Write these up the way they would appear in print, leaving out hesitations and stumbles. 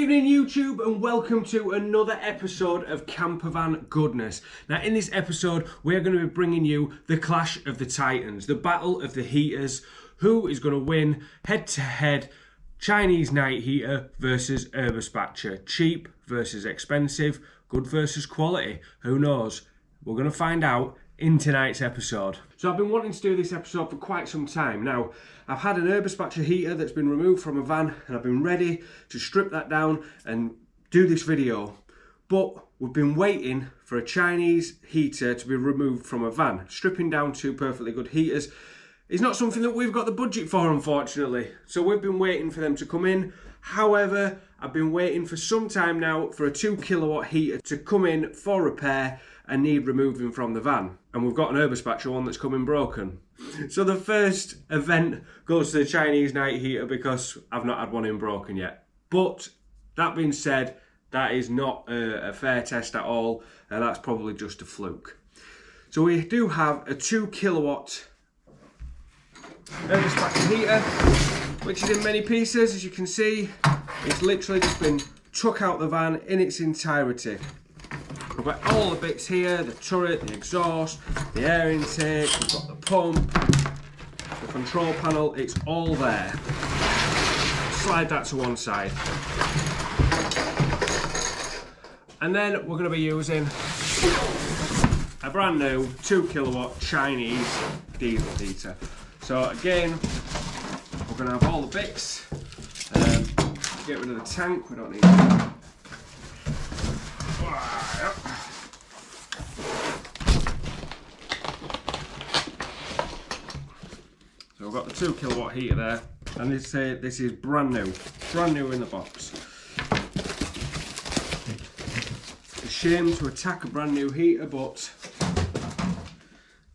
evening YouTube and welcome to another episode of Campervan Goodness. Now in this episode we're going to be bringing you the clash of the titans, the battle of the heaters. Who is going to win head to head? Chinese night heater versus Erberspacher. Cheap versus expensive, good versus quality. Who knows? We're going to find out in tonight's episode. So I've been wanting to do this episode for quite some time now. I've had an Erberspacher heater that's been removed from a van and I've been ready to strip that down and do this video, but we've been waiting for a Chinese heater to be removed from a van. Stripping down two perfectly good heaters is not something that we've got the budget for, unfortunately, so we've been waiting for them to come in. However, I've been waiting for some time now for a 2 kilowatt heater to come in for repair and need removing from the van, and we've got an Erberspacher one that's coming broken. So the first event goes to the Chinese night heater because I've not had one in broken yet. But that being said, that is not a fair test at all, and that's probably just a fluke. So we do have a 2 kilowatt Erberspacher heater, which is in many pieces. As you can see, it's literally just been took out the van in its entirety. We've got all the bits here, the turret, the exhaust, the air intake, we've got the pump, the control panel, it's all there. Slide that to one side. And then we're going to be using a brand new 2 kilowatt Chinese diesel heater. So again, we're going to have all the bits. Get rid of the tank, we don't need that. So we've got the 2 kilowatt heater there, and this is brand new in the box. It's a shame to attack a brand new heater, but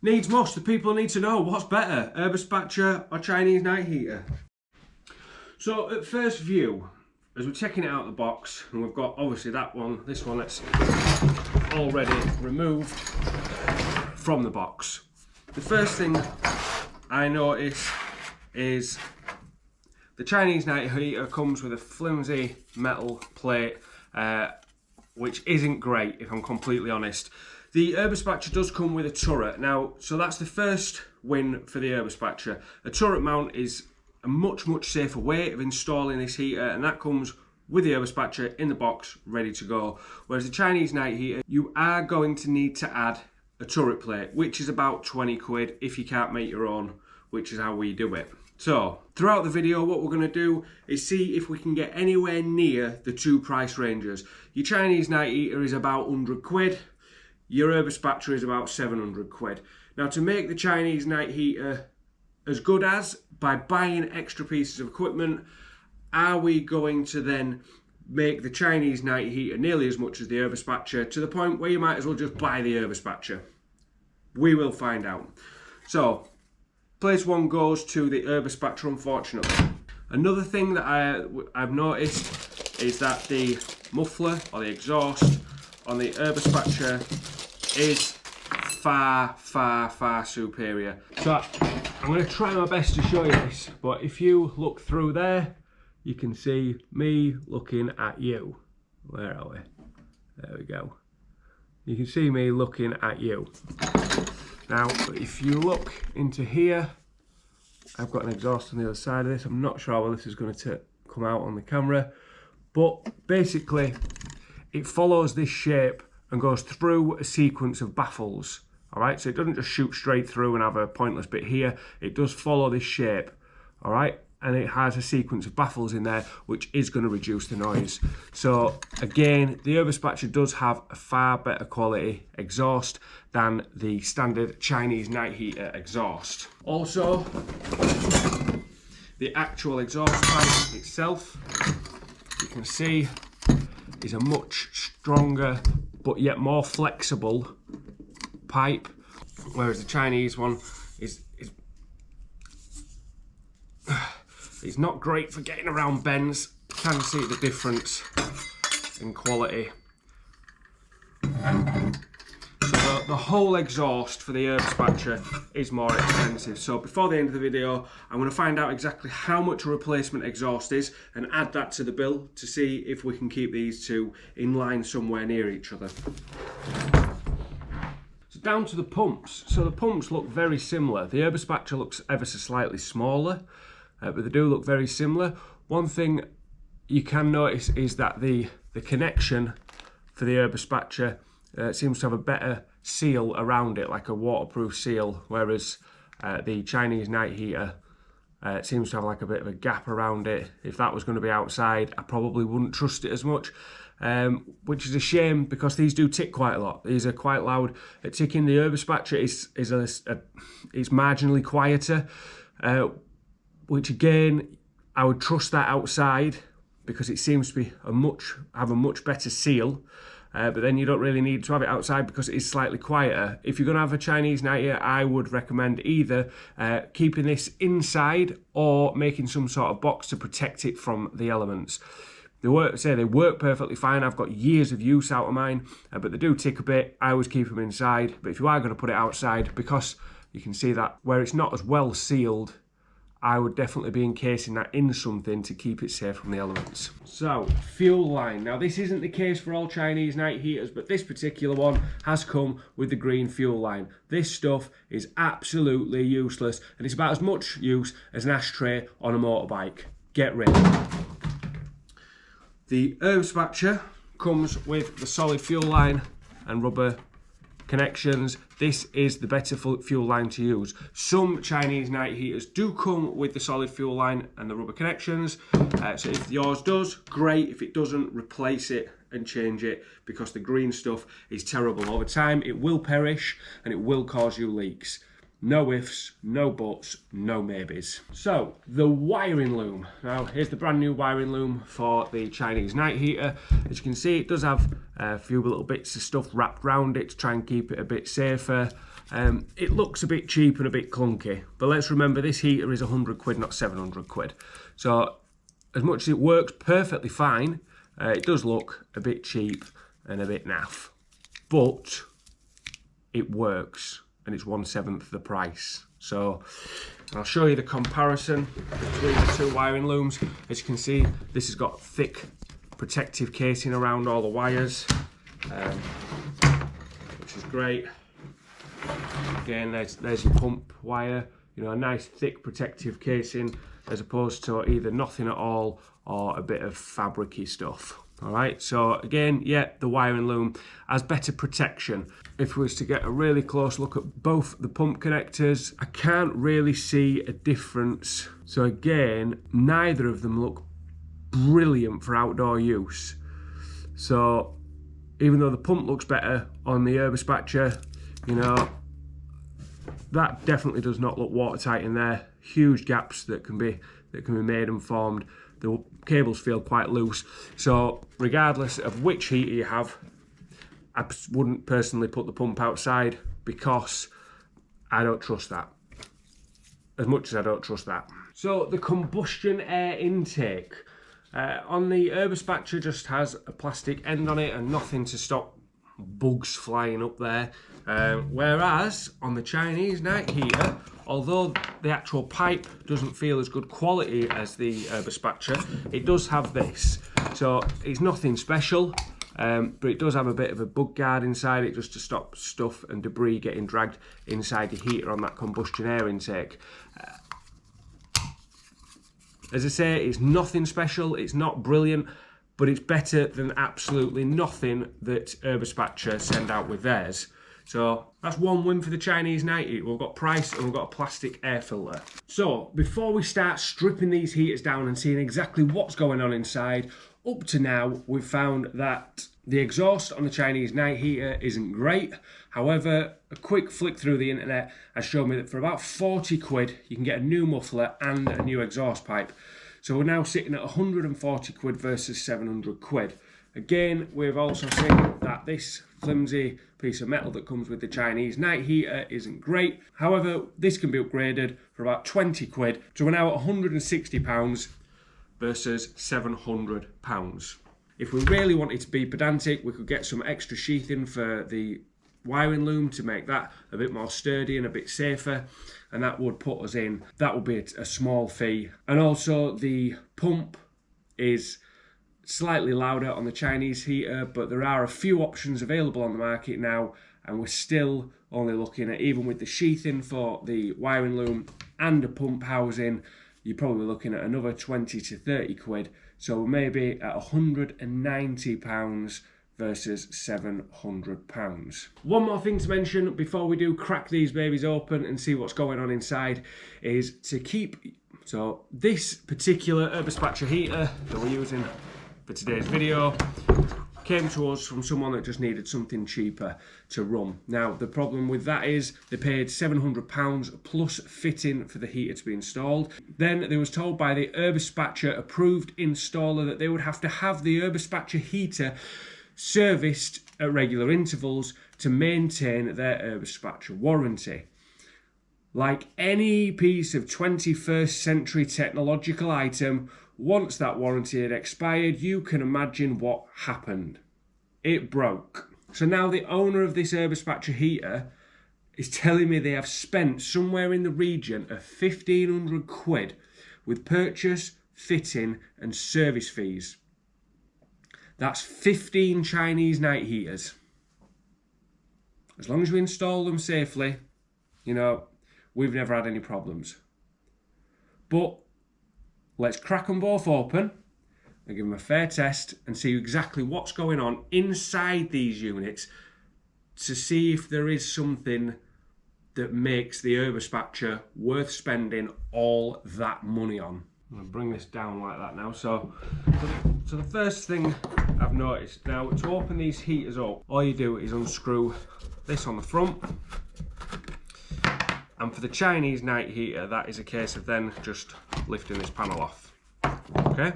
needs must. The people need to know what's better, Erberspacher or Chinese night heater. So at first view, as we're checking it out of the box, and we've got obviously this one that's already removed from the box. The first thing I notice is the Chinese night heater comes with a flimsy metal plate, which isn't great if I'm completely honest. The Erberspacher does come with a turret now, so that's the first win for the Erberspacher. A turret mount is a much safer way of installing this heater, and that comes with the Erberspacher in the box ready to go. Whereas the Chinese night heater, you are going to need to add a turret plate, which is about 20 quid if you can't make your own, which is how we do it. So throughout the video, what we're going to do is see if we can get anywhere near the two price ranges. Your Chinese night heater is about 100 quid, your Erberspacher is about 700 quid. Now to make the Chinese night heater as good as, by buying extra pieces of equipment, are we going to then make the Chinese night heater nearly as much as the Erberspacher, to the point where you might as well just buy the Erberspacher? We will find out. So place one goes to the Erberspacher, unfortunately. Another thing that I've noticed is that the muffler or the exhaust on the Erberspacher is far superior. So I'm going to try my best to show you this, but if you look through there, you can see me looking at you. Where are we? There we go. You can see me looking at you. Now, if you look into here, I've got an exhaust on the other side of this. I'm not sure how well this is going to come out on the camera, but basically it follows this shape and goes through a sequence of baffles. Alright, so it doesn't just shoot straight through and have a pointless bit here. It does follow this shape, alright, and it has a sequence of baffles in there, which is going to reduce the noise. So again, the Erberspacher does have a far better quality exhaust than the standard Chinese night heater exhaust. Also, the actual exhaust pipe itself, you can see, is a much stronger but yet more flexible pipe, whereas the Chinese one is not great for getting around bends. You can see the difference in quality. So the whole exhaust for the Erberspacher is more expensive. So before the end of the video, I'm going to find out exactly how much a replacement exhaust is and add that to the bill to see if we can keep these two in line somewhere near each other. So down to the pumps. So the pumps look very similar. The Erberspacher looks ever so slightly smaller, but they do look very similar. One thing you can notice is that the connection for the Erberspacher seems to have a better seal around it, like a waterproof seal, whereas the Chinese night heater seems to have like a bit of a gap around it. If that was going to be outside, I probably wouldn't trust it as much, which is a shame because these do tick quite a lot. These are quite loud at ticking. The Erberspacher is marginally quieter, which again, I would trust that outside because it seems to be have a much better seal. But then you don't really need to have it outside because it is slightly quieter. If you're going to have a Chinese night heater, I would recommend either keeping this inside or making some sort of box to protect it from the elements. They work perfectly fine. I've got years of use out of mine, but they do tick a bit. I always keep them inside. But if you are going to put it outside, because you can see that where it's not as well sealed, I would definitely be encasing that in something to keep it safe from the elements. So, fuel line. Now this isn't the case for all Chinese night heaters, but this particular one has come with the green fuel line. This stuff is absolutely useless, and it's about as much use as an ashtray on a motorbike. Get rid. The Erberspacher comes with the solid fuel line and rubber connections. This is the better fuel line to use. Some Chinese night heaters do come with the solid fuel line and the rubber connections. So if yours does, great. If it doesn't, replace it and change it because the green stuff is terrible. Over time, it will perish and it will cause you leaks. No ifs, no buts, no maybes. So, the wiring loom. Now, here's the brand new wiring loom for the Chinese night heater. As you can see, it does have a few little bits of stuff wrapped around it to try and keep it a bit safer. It looks a bit cheap and a bit clunky, but let's remember this heater is 100 quid, not 700 quid. So, as much as it works perfectly fine, it does look a bit cheap and a bit naff. But, it works. And it's 1/7 the price. So I'll show you the comparison between the two wiring looms. As you can see, this has got thick protective casing around all the wires, which is great. Again, there's your pump wire, you know, a nice thick protective casing as opposed to either nothing at all or a bit of fabricy stuff. All right, so again, yeah, the wiring loom has better protection. If we was to get a really close look at both the pump connectors, I can't really see a difference. So again, neither of them look brilliant for outdoor use. So even though the pump looks better on the Erberspacher, you know, that definitely does not look watertight in there. Huge gaps that can be made and formed. The cables feel quite loose. So regardless of which heater you have, I wouldn't personally put the pump outside because I don't trust that. As much as I don't trust that. So the combustion air intake. On the Erberspacher just has a plastic end on it and nothing to stop bugs flying up there. Whereas on the Chinese night heater, although the actual pipe doesn't feel as good quality as the Erberspacher, it does have this. So it's nothing special, but it does have a bit of a bug guard inside it just to stop stuff and debris getting dragged inside the heater on that combustion air intake. As I say, it's nothing special, it's not brilliant, but it's better than absolutely nothing that Erberspacher send out with theirs. So that's one win for the Chinese night heater. We've got price and we've got a plastic air filter. So before we start stripping these heaters down and seeing exactly what's going on inside, up to now we've found that the exhaust on the Chinese night heater isn't great. However, a quick flick through the internet has shown me that for about 40 quid you can get a new muffler and a new exhaust pipe. So we're now sitting at 140 quid versus 700 quid. Again, we've also seen that this flimsy piece of metal that comes with the Chinese night heater isn't great. However, this can be upgraded for about 20 quid. So we're now at £160 versus £700. If we really wanted to be pedantic, we could get some extra sheathing for the wiring loom to make that a bit more sturdy and a bit safer, and that would put us in, that would be a small fee. And also the pump is slightly louder on the Chinese heater, but there are a few options available on the market now, and we're still only looking at, even with the sheathing for the wiring loom and a pump housing, you're probably looking at another 20 to 30 quid. So maybe at £190 versus £700. One more thing to mention before we do crack these babies open and see what's going on inside is to keep, so this particular Erberspacher heater that we're using for today's video came to us from someone that just needed something cheaper to run. Now the problem with that is they paid £700 plus fitting for the heater to be installed. Then they was told by the Erberspacher approved installer that they would have to have the Erberspacher heater serviced at regular intervals to maintain their Erberspacher warranty. Like any piece of 21st century technological item, once that warranty had expired, you can imagine what happened. It broke. So now the owner of this Erberspacher heater is telling me they have spent somewhere in the region of 1,500 quid with purchase, fitting and service fees. That's 15 Chinese night heaters. As long as we install them safely, you know, we've never had any problems. But let's crack them both open and give them a fair test and see exactly what's going on inside these units to see if there is something that makes the Erberspacher worth spending all that money on. I'm going to bring this down like that now. So the first thing I've noticed, now to open these heaters up, all you do is unscrew this on the front. And for the Chinese night heater, that is a case of then just lifting this panel off. Okay?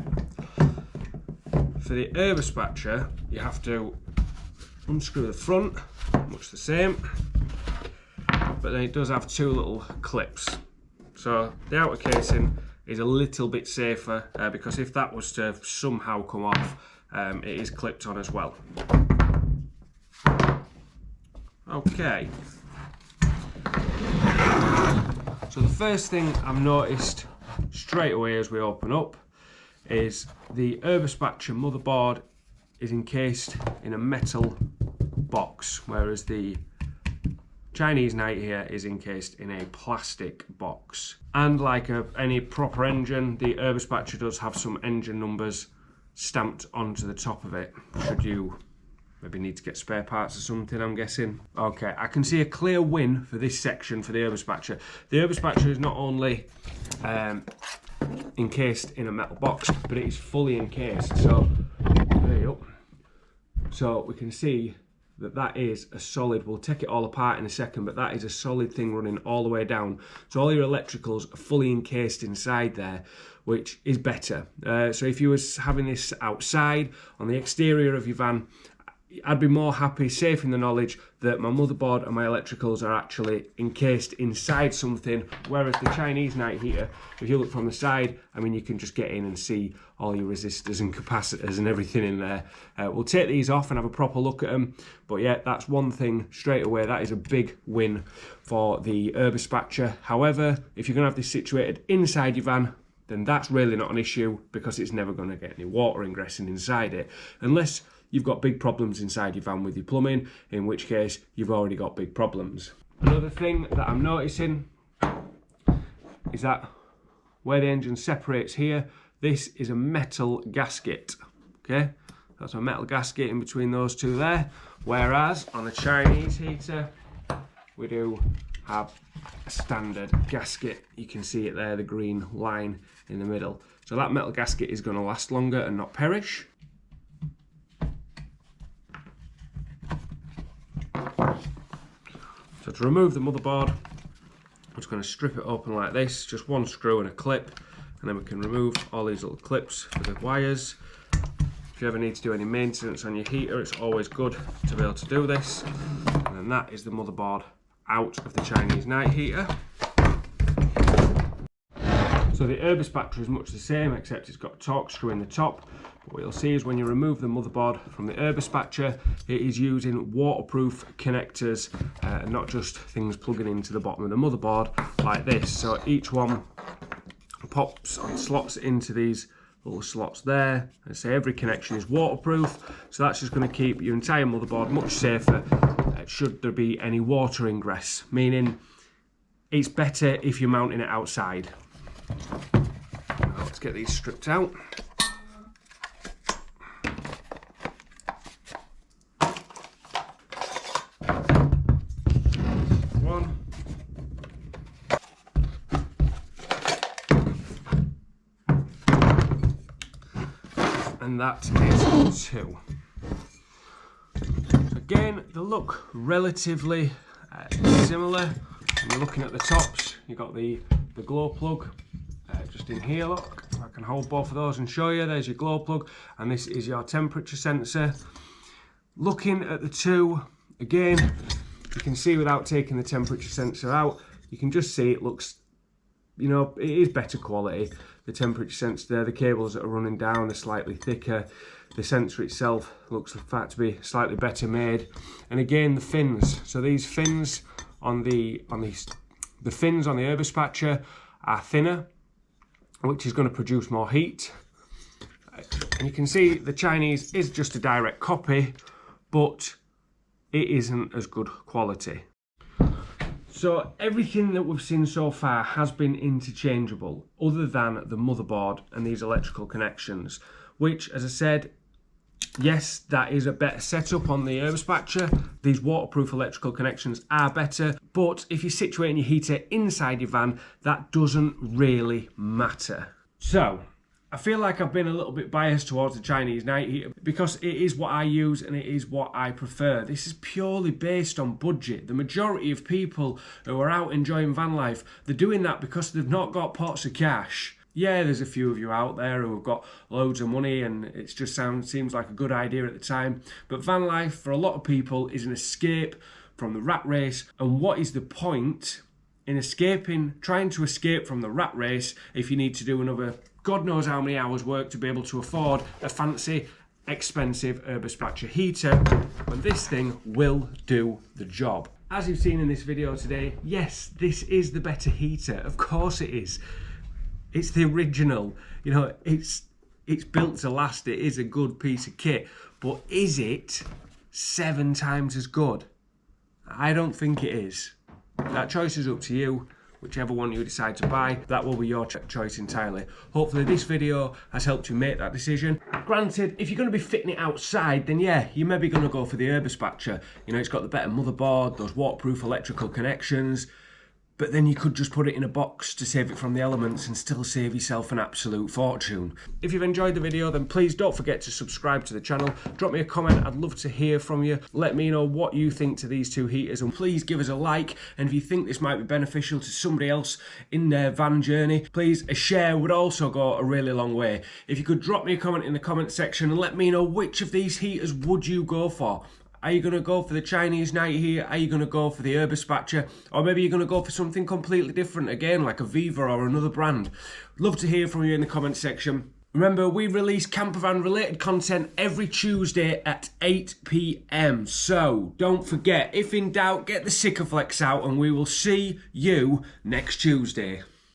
For the Erberspacher, you have to unscrew the front, much the same, but then it does have two little clips. So the outer casing is a little bit safer because if that was to somehow come off, it is clipped on as well. Okay. So the first thing I've noticed straight away as we open up is the Erberspacher motherboard is encased in a metal box, whereas the Chinese night heater is encased in a plastic box. And like any proper engine, the Erberspacher does have some engine numbers stamped onto the top of it, should you maybe need to get spare parts or something, I'm guessing. Okay, I can see a clear win for this section for the Erberspacher. The Erberspacher is not only encased in a metal box, but it is fully encased. So, there you go. So we can see that that is a solid, we'll take it all apart in a second, but that is a solid thing running all the way down. So all your electricals are fully encased inside there, which is better. So if you was having this outside on the exterior of your van, I'd be more happy, safe in the knowledge that my motherboard and my electricals are actually encased inside something, whereas the Chinese night heater, if you look from the side, I mean, you can just get in and see all your resistors and capacitors and everything in there. We'll take these off and have a proper look at them, but yeah, that's one thing straight away. That is a big win for the Erberspacher. However, if you're going to have this situated inside your van, then that's really not an issue because it's never going to get any water ingressing inside it, unless you've got big problems inside your van with your plumbing, in which case you've already got big problems. Another thing that I'm noticing is that where the engine separates here, this is a metal gasket, okay? That's a metal gasket in between those two there, whereas on the Chinese heater, we do have a standard gasket. You can see it there, the green line in the middle. So that metal gasket is going to last longer and not perish. So to remove the motherboard, I'm just going to strip it open like this, just one screw and a clip, and then we can remove all these little clips for the wires. If you ever need to do any maintenance on your heater, it's always good to be able to do this. And then that is the motherboard out of the Chinese night heater. So the Erberspacher is much the same, except it's got a torque screw in the top. What you'll see is when you remove the motherboard from the Erberspacher, it is using waterproof connectors, not just things plugging into the bottom of the motherboard like this. So each one pops and slots into these little slots there. I say every connection is waterproof, so that's just going to keep your entire motherboard much safer should there be any water ingress, meaning it's better if you're mounting it outside. Now let's get these stripped out. And that is 2. So again, they look relatively similar. When you're looking at the tops, you've got the glow plug just in here. Look, I can hold both of those and show you. There's your glow plug, and this is your temperature sensor. Looking at the 2, again, you can see without taking the temperature sensor out, you can just see it looks, you know, it is better quality. The temperature sensor there, the cables that are running down are slightly thicker. The sensor itself looks in fact to be slightly better made. And again, the fins. So these fins on the fins on the Erberspacher are thinner, which is going to produce more heat. And you can see the Chinese is just a direct copy, but it isn't as good quality. So everything that we've seen so far has been interchangeable, other than the motherboard and these electrical connections, which, as I said, yes, that is a better setup on the Erberspacher. These waterproof electrical connections are better, but if you're situating your heater inside your van, that doesn't really matter. So I feel like I've been a little bit biased towards the Chinese night heater because it is what I use and it is what I prefer. This is purely based on budget. The majority of people who are out enjoying van life, they're doing that because they've not got pots of cash. Yeah, there's a few of you out there who have got loads of money and it just seems like a good idea at the time. But van life, for a lot of people, is an escape from the rat race. And what is the point in trying to escape from the rat race if you need to do another God knows how many hours work to be able to afford a fancy, expensive Erberspacher heater, when this thing will do the job. As you've seen in this video today, yes, this is the better heater. Of course it is. It's the original. You know, it's built to last. It is a good piece of kit. But is it 7 times as good? I don't think it is. That choice is up to you. Whichever one you decide to buy, that will be your choice entirely. Hopefully this video has helped you make that decision. Granted, if you're going to be fitting it outside, then yeah, you're maybe going to go for the Erberspacher. You know, it's got the better motherboard, those waterproof electrical connections, but then you could just put it in a box to save it from the elements and still save yourself an absolute fortune. If you've enjoyed the video, then please don't forget to subscribe to the channel. Drop me a comment, I'd love to hear from you. Let me know what you think to these 2 heaters, and please give us a like, and if you think this might be beneficial to somebody else in their van journey, please, a share would also go a really long way. If you could drop me a comment in the comment section and let me know which of these heaters would you go for. Are you going to go for the Chinese night heater? Are you going to go for the Erberspacher? Or maybe you're going to go for something completely different again, like a Viva or another brand. Love to hear from you in the comment section. Remember, we release campervan related content every Tuesday at 8 PM. So don't forget, if in doubt, get the Sikaflex out and we will see you next Tuesday.